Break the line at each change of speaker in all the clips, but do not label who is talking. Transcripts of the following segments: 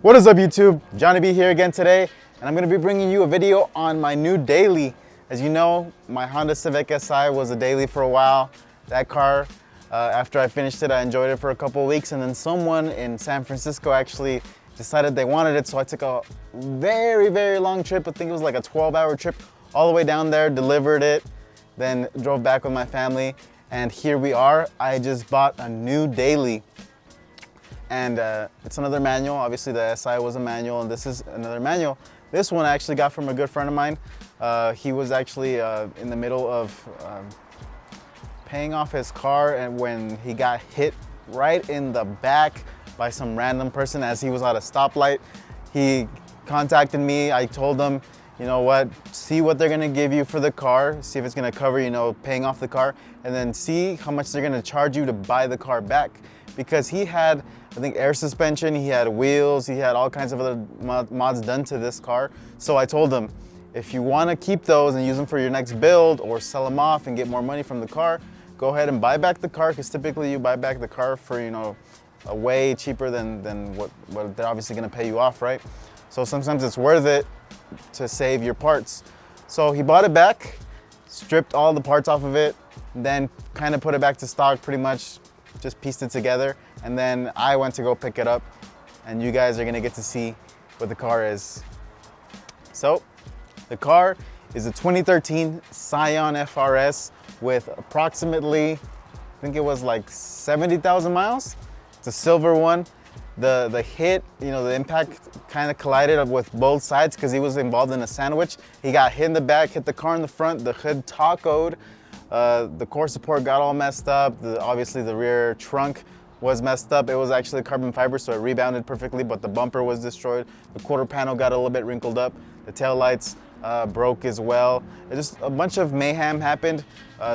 What is up, YouTube? Johnny B here again today, and I'm going to be bringing you a video on my new daily. As you know, my Honda Civic Si was a daily for a while. That car, after I finished it, I enjoyed it for a couple of weeks, and then someone in San Francisco actually decided they wanted it, so I took a very long trip. I think it was like a 12-hour trip all the way down there, delivered it, then drove back with my family, and here we are. I just bought a new daily. And it's another manual. Obviously the SI was a manual, and this is another manual. This one I actually got from a good friend of mine. He was actually in the middle of paying off his car, and when he got hit right in the back by some random person as he was at a stoplight, he contacted me. I told him, you know what, see what they're gonna give you for the car, see if it's gonna cover, you know, paying off the car, and then see how much they're gonna charge you to buy the car back. Because he had, I think, air suspension, he had wheels, he had all kinds of other mods done to this car. So I told him, if you want to keep those and use them for your next build or sell them off and get more money from the car, go ahead and buy back the car, because typically you buy back the car for, you know, a way cheaper than what they're obviously going to pay you off, right? So sometimes it's worth it to save your parts. So he bought it back, stripped all the parts off of it, then kind of put it back to stock pretty much. Just pieced it together, and then I went to go pick it up, and you guys are gonna get to see what the car is. So the car is a 2013 Scion FRS with approximately, I think it was like 70,000 miles. It's a silver one. The hit, you know, the impact kind of collided with both sides because he was involved in a sandwich. He got hit in the back, hit the car in the front, the hood tacoed. The core support got all messed up. Obviously the rear trunk was messed up. It was actually carbon fiber, so it rebounded perfectly, but the bumper was destroyed. The quarter panel got a little bit wrinkled up. The tail lights broke as well. Just a bunch of mayhem happened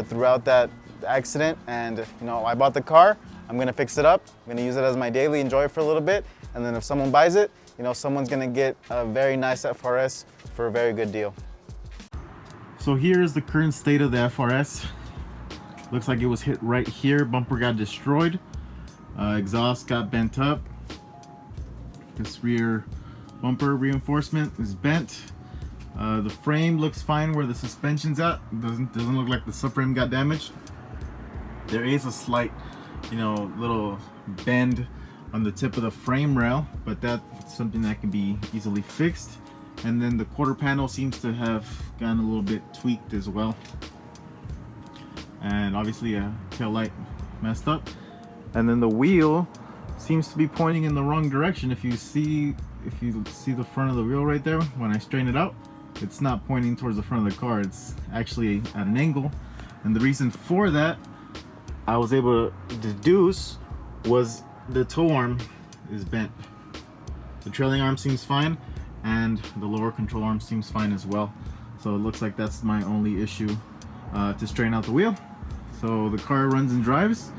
throughout that accident, and you know, I bought the car. I'm gonna fix it up. I'm gonna use it as my daily, enjoy it for a little bit, and then if someone buys it, you know, someone's gonna get a very nice FRS for a very good deal. So here is the current state of the FRS. Looks like it was hit right here. Bumper got destroyed. Exhaust got bent up. This rear bumper reinforcement is bent. The frame looks fine where the suspension's at. Doesn't look like the subframe got damaged. There is a slight, you know, little bend on the tip of the frame rail, but that's something that can be easily fixed. And then the quarter panel seems to have gotten a little bit tweaked as well. And obviously a tail light messed up. And then the wheel seems to be pointing in the wrong direction. If you see the front of the wheel right there, when I straighten it out, it's not pointing towards the front of the car. It's actually at an angle. And the reason for that, I was able to deduce, was the tow arm is bent. The trailing arm seems fine, and the lower control arm seems fine as well. So it looks like that's my only issue to straighten out the wheel. So the car runs and drives.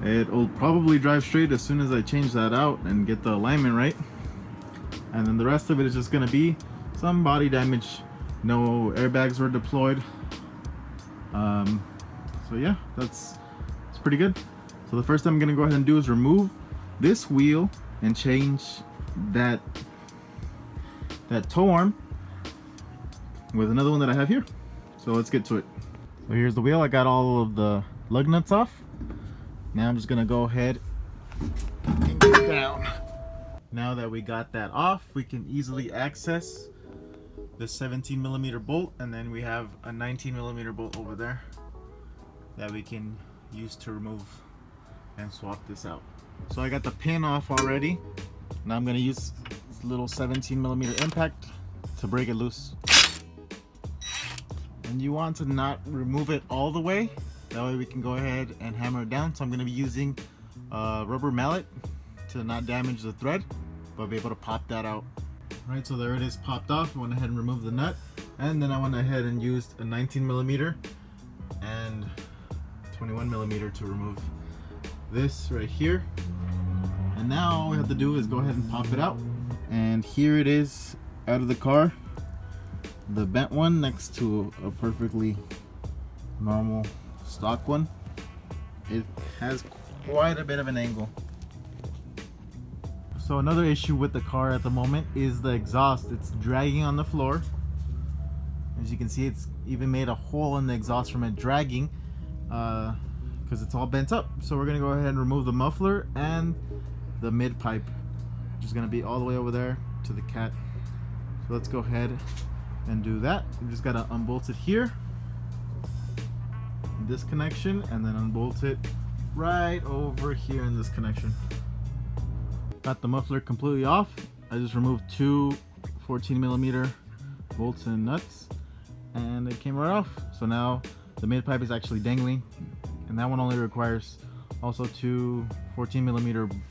It'll probably drive straight as soon as I change that out and get the alignment right. And then the rest of it is just gonna be some body damage. No airbags were deployed. So yeah, it's pretty good. So the first thing I'm gonna go ahead and do is remove this wheel and change that tow arm with another one that I have here. So let's get to it. So here's the wheel. I got all of the lug nuts off. Now I'm just gonna go ahead and get it down. Now that we got that off, we can easily access the 17mm bolt, and then we have a 19mm bolt over there that we can use to remove and swap this out. So I got the pin off already. Now I'm gonna use this little 17mm impact to break it loose. And you want to not remove it all the way, that way we can go ahead and hammer it down. So I'm gonna be using a rubber mallet to not damage the thread, but be able to pop that out. All right, so there it is, popped off. I went ahead and removed the nut, and then I went ahead and used a 19mm and 21mm to remove this right here. And now all we have to do is go ahead and pop it out. And here it is out of the car. The bent one next to a perfectly normal stock one. It has quite a bit of an angle. So another issue with the car at the moment is the exhaust. It's dragging on the floor. As you can see, it's even made a hole in the exhaust from it dragging because it's all bent up. So we're gonna go ahead and remove the muffler and the mid pipe, which is gonna be all the way over there to the cat. So let's go ahead and do that. We just gotta unbolt it here, this connection, and then unbolt it right over here in this connection. Got the muffler completely off. I just removed two 14mm bolts and nuts, and it came right off. So now the mid pipe is actually dangling, and that one only requires also two 14mm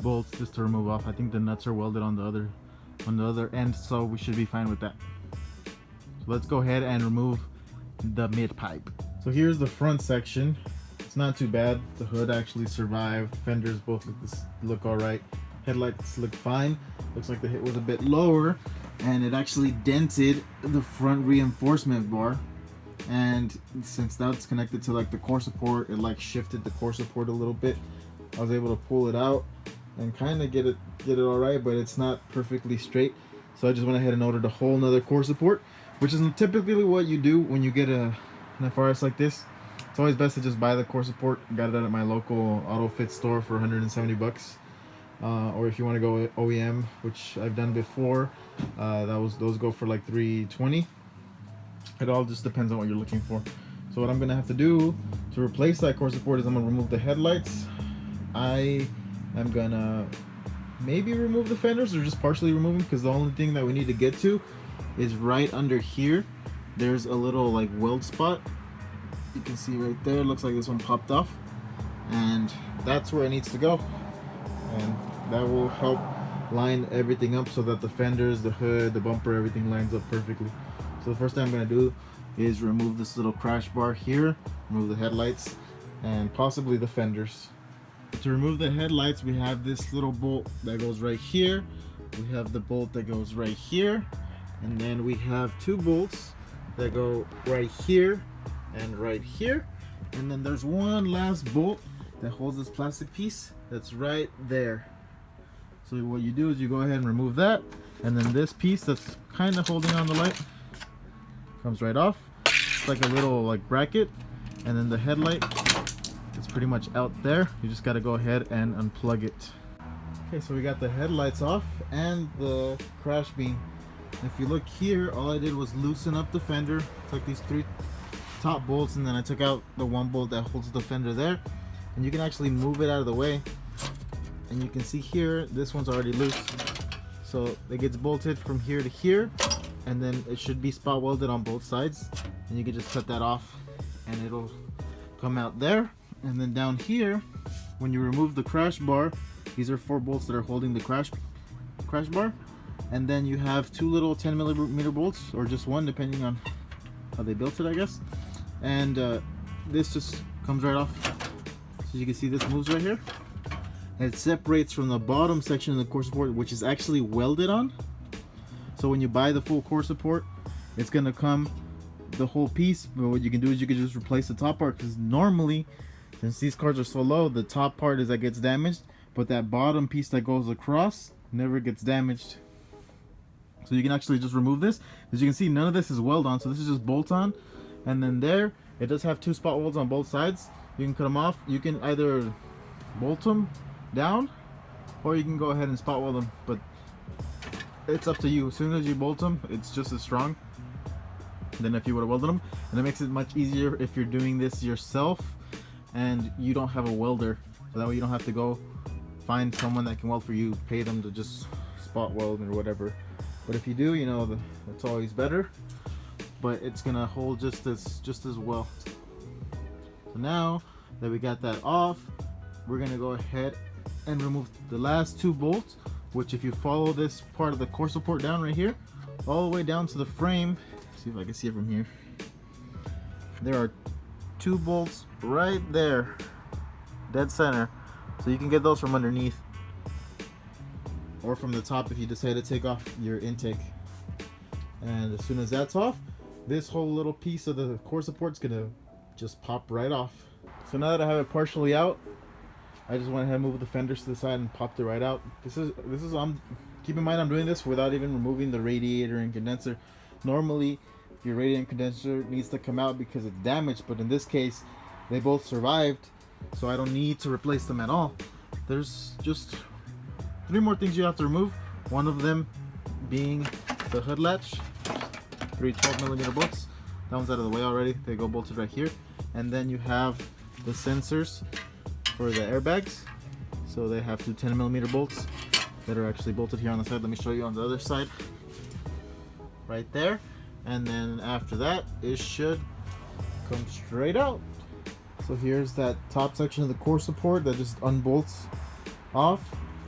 bolts just to remove off. I think the nuts are welded on the other end, so we should be fine with that. So let's go ahead and remove the mid pipe. So here's the front section. It's not too bad. The hood actually survived. Fenders both look all right. Headlights look fine. Looks like the hit was a bit lower, and it actually dented the front reinforcement bar. And since that's connected to like the core support, it like shifted the core support a little bit. I was able to pull it out and kind of get it all right, but it's not perfectly straight. So I just went ahead and ordered a whole nother core support, which is typically what you do when you get an FRS like this. It's always best to just buy the core support. Got it at my local auto fit store for 170 bucks. Or if you want to go OEM, which I've done before, those go for like 320. It all just depends on what you're looking for. So what I'm gonna have to do to replace that core support is I'm gonna remove the headlights. I am gonna maybe remove the fenders or just partially remove them, because the only thing that we need to get to is right under here. There's a little like weld spot. You can see right there, it looks like this one popped off, and that's where it needs to go. And that will help line everything up so that the fenders, the hood, the bumper, everything lines up perfectly. So the first thing I'm going to do is remove this little crash bar here, remove the headlights, and possibly the fenders. To remove the headlights, we have this little bolt that goes right here. We have the bolt that goes right here, and then we have two bolts that go right here and right here, and then there's one last bolt that holds this plastic piece that's right there. So what you do is you go ahead and remove that, and then this piece that's kind of holding on the light comes right off. It's like a little like bracket, and then the headlight is pretty much out there. You just got to go ahead and unplug it. Okay, so we got the headlights off and the crash beam. If you look here, all I did was loosen up the fender, took these three top bolts, and then I took out the one bolt that holds the fender there, and you can actually move it out of the way. And you can see here, this one's already loose, so it gets bolted from here to here, and then it should be spot welded on both sides, and you can just cut that off and it'll come out there. And then down here, when you remove the crash bar, these are 4 bolts that are holding the crash bar, and then you have 2 little 10mm bolts, or just one depending on how they built it, I guess. And this just comes right off. So you can see this moves right here. And it separates from the bottom section of the core support, which is actually welded on. So when you buy the full core support, it's gonna come the whole piece. But what you can do is you can just replace the top part, because normally, since these cars are so low, the top part is that gets damaged, but that bottom piece that goes across never gets damaged. So you can actually just remove this. As you can see, none of this is weld on, so this is just bolt on. And then there, it does have 2 spot welds on both sides. You can cut them off. You can either bolt them down, or you can go ahead and spot weld them, but it's up to you. As soon as you bolt them, it's just as strong than if you would have welded them, and it makes it much easier if you're doing this yourself and you don't have a welder, so that way you don't have to go find someone that can weld for you, pay them to just spot weld or whatever. But if you do, you know, it's always better, but it's gonna hold just as well. So now that we got that off, we're gonna go ahead and remove the last 2 bolts, which if you follow this part of the core support down right here, all the way down to the frame, see if I can see it from here, there are 2 bolts right there, dead center. So you can get those from underneath or from the top if you decide to take off your intake. And as soon as that's off, this whole little piece of the core support's gonna just pop right off. So now that I have it partially out,
I just went ahead and moved the fenders to the side and popped it right out. This is keep in mind I'm doing this without even removing the radiator and condenser. Normally your radiator and condenser needs to come out because it's damaged, but in this case they both survived, so I don't need to replace them at all. There's just 3 more things you have to remove. One of them being the hood latch, 3 12mm bolts. That one's out of the way already. They go bolted right here. And then you have the sensors for the airbags. So they have 2 10mm bolts that are actually bolted here on the side. Let me show you on the other side. Right there. And then after that, it should come straight out. So here's that top section of the core support that just unbolts off.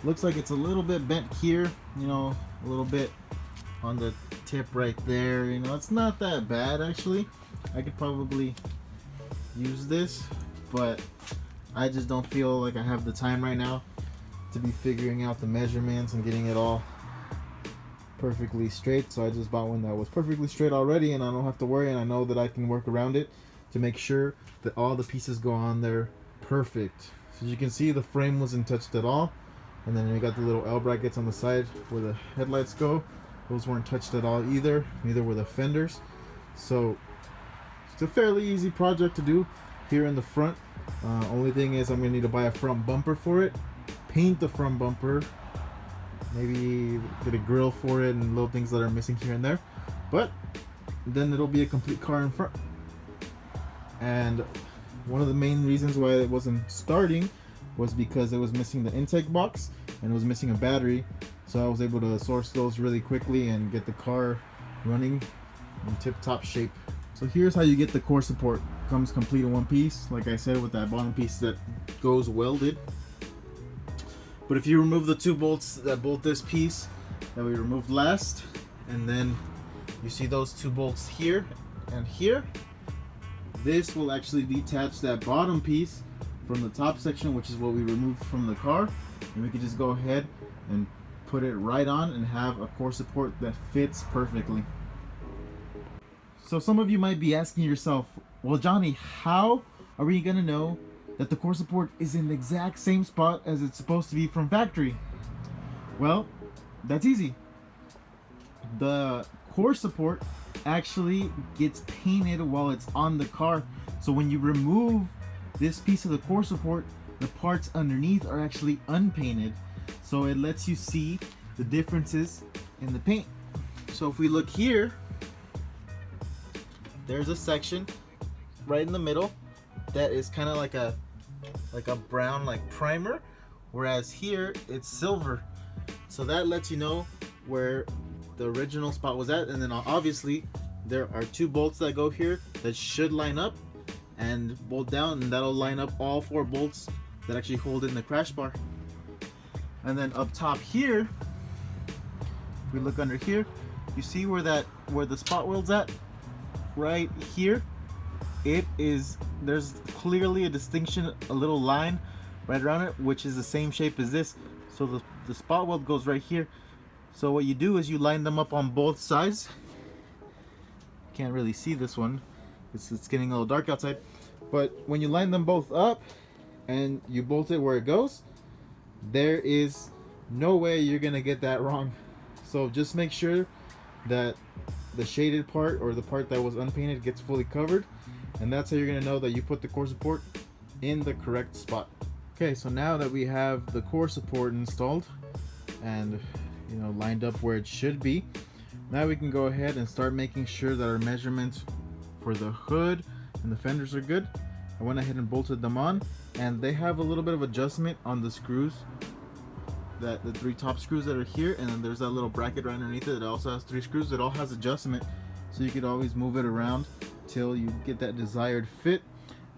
Looks like it's a little bit bent here, you know, a little bit on the tip right there. You know, it's not that bad actually. I could probably use this, but I just don't feel like I have the time right now to be figuring out the measurements and getting it all perfectly straight. So I just bought one that was perfectly straight already, and I don't have to worry, and I know that I can work around it to make sure that all the pieces go on there perfect. So as you can see, the frame wasn't touched at all, and then you got the little L brackets on the side where the headlights go. Those weren't touched at all either, neither were the fenders. So it's a fairly easy project to do here in the front. Only thing is I'm gonna need to buy a front bumper for it, paint the front bumper, maybe get a grill for it, and little things that are missing here and there, but then it'll be a complete car in front. And one of the main reasons why it wasn't starting was because it was missing the intake box and it was missing a battery. So I was able to source those really quickly and get the car running in tip-top shape. So here's how you get the core support. Comes complete in one piece, like I said, with that bottom piece that goes welded. But if you remove the 2 bolts that bolt this piece that we removed last, and then you see those 2 bolts here and here, this will actually detach that bottom piece from the top section, which is what we removed from the car, and we can just go ahead and put it right on and have a core support that fits perfectly. So some of you might be asking yourself, well, Johnny, how are we gonna know that the core support is in the exact same spot as it's supposed to be from factory? Well, that's easy. The core support actually gets painted while it's on the car. So when you remove this piece of the core support, the parts underneath are actually unpainted. So it lets you see the differences in the paint. So if we look here, there's a section right in the middle that is kind of like a brown like primer, whereas here it's silver. So that lets you know where the original spot was at. And then obviously there are 2 bolts that go here that should line up and bolt down, and that'll line up all 4 bolts that actually hold in the crash bar. And then up top here, if we look under here, you see where the spot weld's at? Right here, there's clearly a distinction, a little line right around it, which is the same shape as this. So the spot weld goes right here. So what you do is you line them up on both sides. Can't really see this one, it's getting a little dark outside, but when you line them both up and you bolt it where it goes, there is no way you're gonna get that wrong. So just make sure that the shaded part or the part that was unpainted gets fully covered, and that's how you're gonna know that you put the core support in the correct spot. Okay, so now that we have the core support installed and lined up where it should be, now we can go ahead and start making sure that our measurements for the hood and the fenders are good. I went ahead and bolted them on, and they have a little bit of adjustment on the screws, the 3 top screws that are here, and then there's that little bracket right underneath it that also has 3 screws. It all has adjustment, so you could always move it around till you get that desired fit.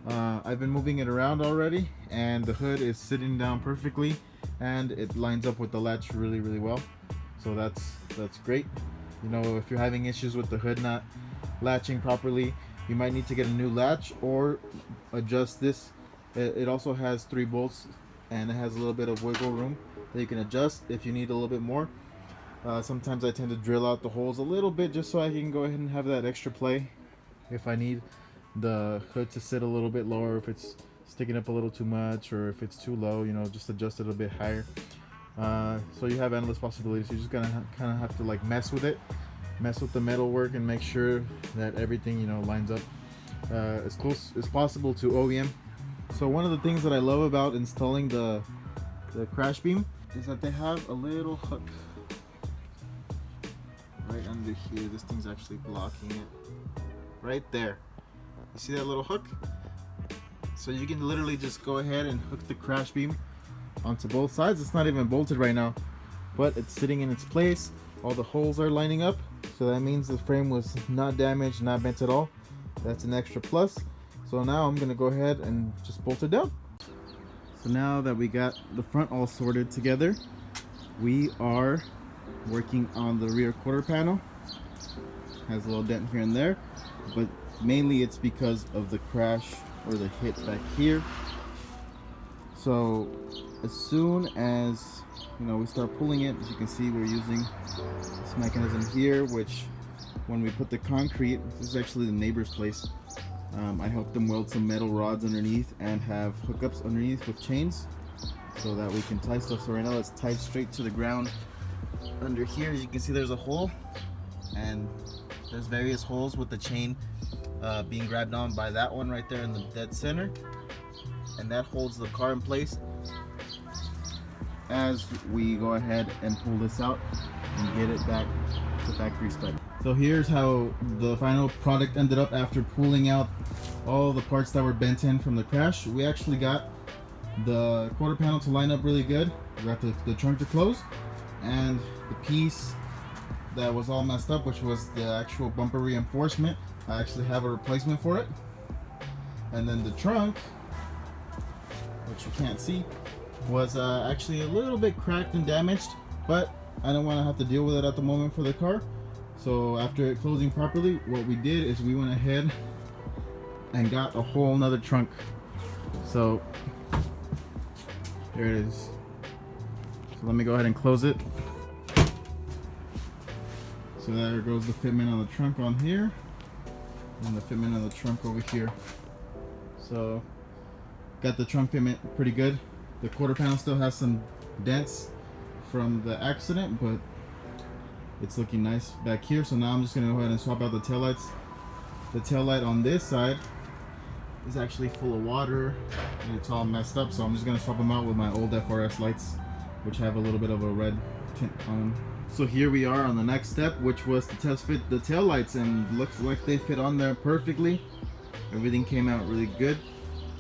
I've been moving it around already, and the hood is sitting down perfectly, and it lines up with the latch really well. So that's great. If you're having issues with the hood not latching properly, you might need to get a new latch or adjust this. It also has 3 bolts, and it has a little bit of wiggle room that you can adjust if you need a little bit more. Sometimes I tend to drill out the holes a little bit just so I can go ahead and have that extra play if I need the hood to sit a little bit lower, if it's sticking up a little too much, or if it's too low, you know, just adjust it a bit higher. So you have endless possibilities. You're just gonna kind of have to like mess with it, mess with the metal work, and make sure that everything, you know, lines up as close as possible to OEM. So one of the things that I love about installing the crash beam is that they have a little hook right under here. This thing's actually blocking it right there. You see that little hook? So you can literally just go ahead and hook the crash beam onto both sides. It's not even bolted right now, but it's sitting in its place. All the holes are lining up, so that means the frame was not damaged, not bent at all. That's an extra plus. So now I'm gonna go ahead and just bolt it down. So now that we got the front all sorted together, we are working on the rear quarter panel. Has a little dent here and there, but mainly it's because of the crash or the hit back here. So as soon as, you know, we start pulling it, as you can see, we're using this mechanism here, which when we put the concrete, this is actually the neighbor's place. I helped them weld some metal rods underneath and have hookups underneath with chains so that we can tie stuff. So right now it's tied straight to the ground. Under here, as you can see, there's a hole, and there's various holes with the chain being grabbed on by that one right there in the dead center, and that holds the car in place as we go ahead and pull this out and get it back to factory spec. So here's how the final product ended up after pulling out all the parts that were bent in from the crash. We actually got the quarter panel to line up really good. We got the trunk to close, and the piece that was all messed up, which was the actual bumper reinforcement, I actually have a replacement for it. And then the trunk, which you can't see, was actually a little bit cracked and damaged, but I don't want to have to deal with it at the moment for the car. So after it closing properly, what we did is we went ahead and got a whole nother trunk. So there it is. So let me go ahead and close it. So there goes the fitment on the trunk on here, and the fitment on the trunk over here. So got the trunk fitment pretty good. The quarter panel still has some dents from the accident, but it's looking nice back here. So now I'm just gonna go ahead and swap out the taillights. The taillight on this side is actually full of water and it's all messed up, so I'm just gonna swap them out with my old FRS lights, which have a little bit of a red tint on them. So here we are on the next step, which was to test fit the taillights, and looks like they fit on there perfectly. Everything came out really good.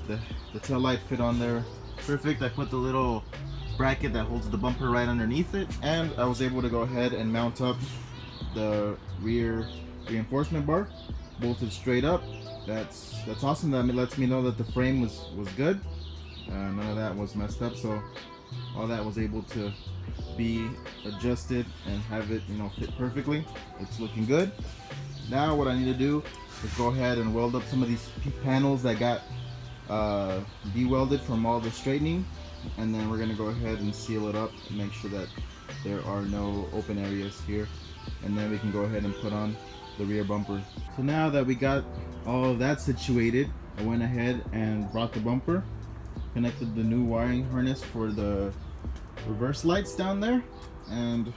The taillight fit on there perfect. I put the little bracket that holds the bumper right underneath it, and I was able to go ahead and mount up the rear reinforcement bar, bolted straight up. That's awesome. That lets me know that the frame was good. None of that was messed up, so all that was able to be adjusted and have it, you know, fit perfectly. It's looking good. Now what I need to do is go ahead and weld up some of these panels that got de-welded from all the straightening, and then we're going to go ahead and seal it up and make sure that there are no open areas here, and then we can go ahead and put on the rear bumper. So now that we got all of that situated, I went ahead and brought the bumper, connected the new wiring harness for the reverse lights down there, and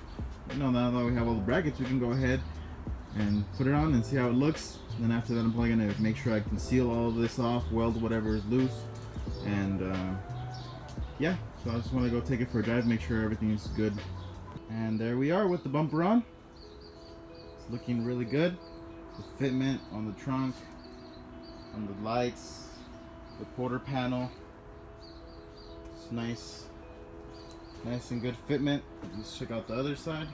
you know, now that we have all the brackets, we can go ahead and put it on and see how it looks. And then after that, I'm probably going to make sure I can seal all of this off, weld whatever is loose, and yeah, so I just want to go take it for a drive, make sure everything is good. And there we are with the bumper on. It's looking really good. The fitment on the trunk, on the lights, the quarter panel, it's nice and good fitment. Let's check out the other side.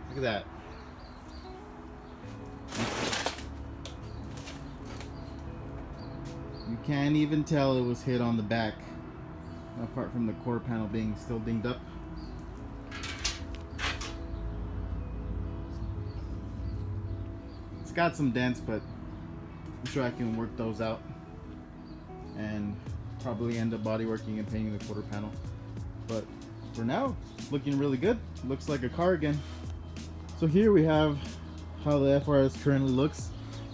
Look at that. You can't even tell it was hit on the back, apart from the quarter panel being still dinged up. It's got some dents, but I'm sure I can work those out and probably end up body working and painting the quarter panel. But for now, it's looking really good. Looks like a car again. So here we have how the FRS currently looks.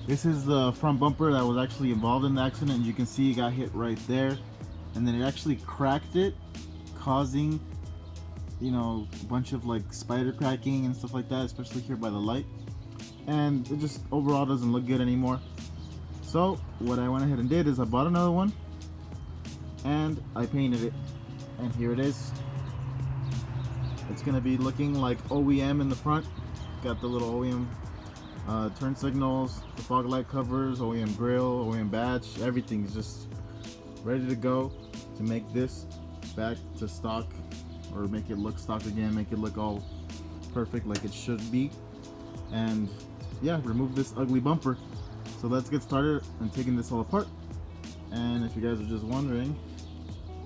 This is the front bumper that was actually involved in the accident. You can see it got hit right there, and then it actually cracked it, causing, you know, a bunch of like spider cracking and stuff like that, especially here by the light. And it just overall doesn't look good anymore. So what I went ahead and did is I bought another one and I painted it, and here it is. It's gonna be looking like OEM in the front. Got the little OEM turn signals, the fog light covers, OEM grill, OEM badge, everything is just ready to go to make this back to stock, or make it look stock again, make it look all perfect like it should be, and yeah, remove this ugly bumper. So let's get started on taking this all apart. And if you guys are just wondering,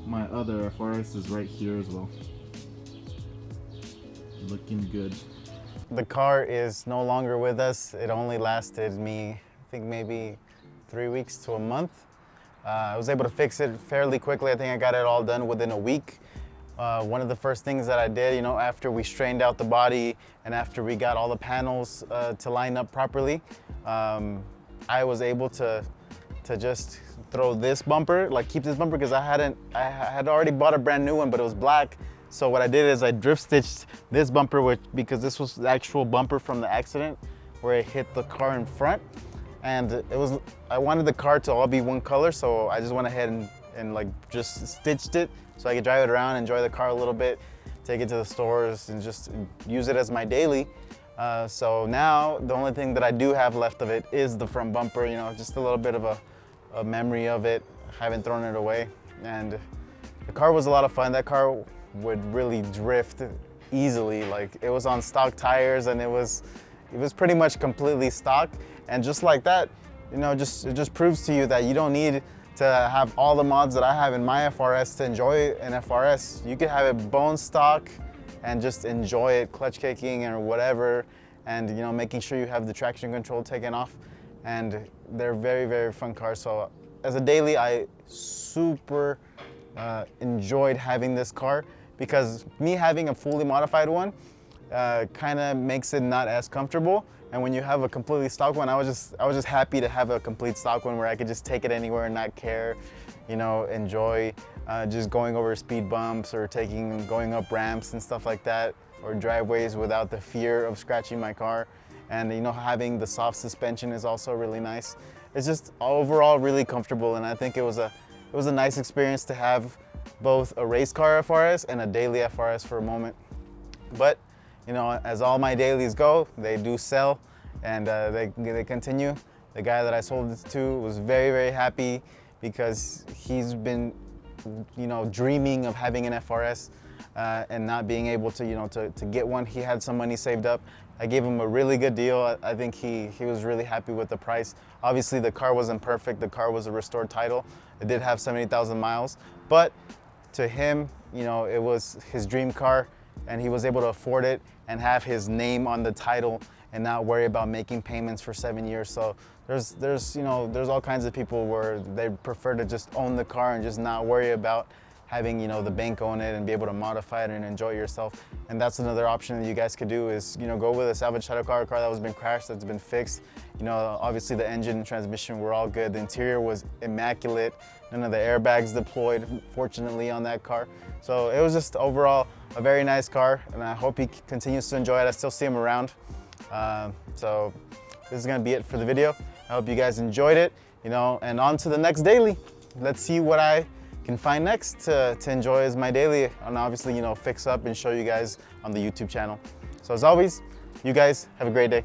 my other FRS is right here as well, looking good.
The car is no longer with us. It only lasted me, I think maybe 3 weeks to a month. I was able to fix it fairly quickly. I think I got it all done within a week. One of the first things that I did, you know, after we strained out the body and after we got all the panels to line up properly, I was able to just throw this bumper, like keep this bumper, because I had already bought a brand new one, but it was black. So what I did is I drift stitched this bumper because this was the actual bumper from the accident where it hit the car in front. And I wanted the car to all be one color, so I just went ahead and like just stitched it so I could drive it around, enjoy the car a little bit, take it to the stores and just use it as my daily. So now the only thing that I do have left of it is the front bumper, you know, just a little bit of a memory of it. I haven't thrown it away. And the car was a lot of fun. That car would really drift easily. Like, it was on stock tires and it was pretty much completely stock. And just like that, you know, it just proves to you that you don't need to have all the mods that I have in my FRS to enjoy an FRS. You could have it bone stock and just enjoy it, clutch kicking or whatever, and, you know, making sure you have the traction control taken off. And they're very, very fun cars. So as a daily, I super enjoyed having this car, because me having a fully modified one kind of makes it not as comfortable. And when you have a completely stock one, I was just happy to have a complete stock one where I could just take it anywhere and not care, you know, enjoy just going over speed bumps or going up ramps and stuff like that, or driveways without the fear of scratching my car. And, you know, having the soft suspension is also really nice. It's just overall really comfortable, and I think it was a nice experience to have both a race car FRS and a daily FRS for a moment. But, you know, as all my dailies go, they do sell, and they continue. The guy that I sold it to was very, very happy, because he's been, you know, dreaming of having an FRS and not being able to, you know, to get one. He had some money saved up. I gave him a really good deal. I think he was really happy with the price. Obviously, the car wasn't perfect. The car was a restored title. It did have 70,000 miles, but to him, you know, it was his dream car, and he was able to afford it and have his name on the title and not worry about making payments for 7 years. So there's you know, there's all kinds of people where they prefer to just own the car and just not worry about having, you know, the bank own it and be able to modify it and enjoy yourself. And that's another option that you guys could do, is, you know, go with a salvage title car, a car that was been crashed, that's been fixed. You know, obviously the engine and transmission were all good. The interior was immaculate. None of the airbags deployed, fortunately, on that car. So it was just overall a very nice car, and I hope he continues to enjoy it. I still see him around. So this is gonna be it for the video. I hope you guys enjoyed it, you know, and on to the next daily. Let's see what I can find next to enjoy as my daily, and obviously, you know, fix up and show you guys on the YouTube channel. So as always, you guys have a great day.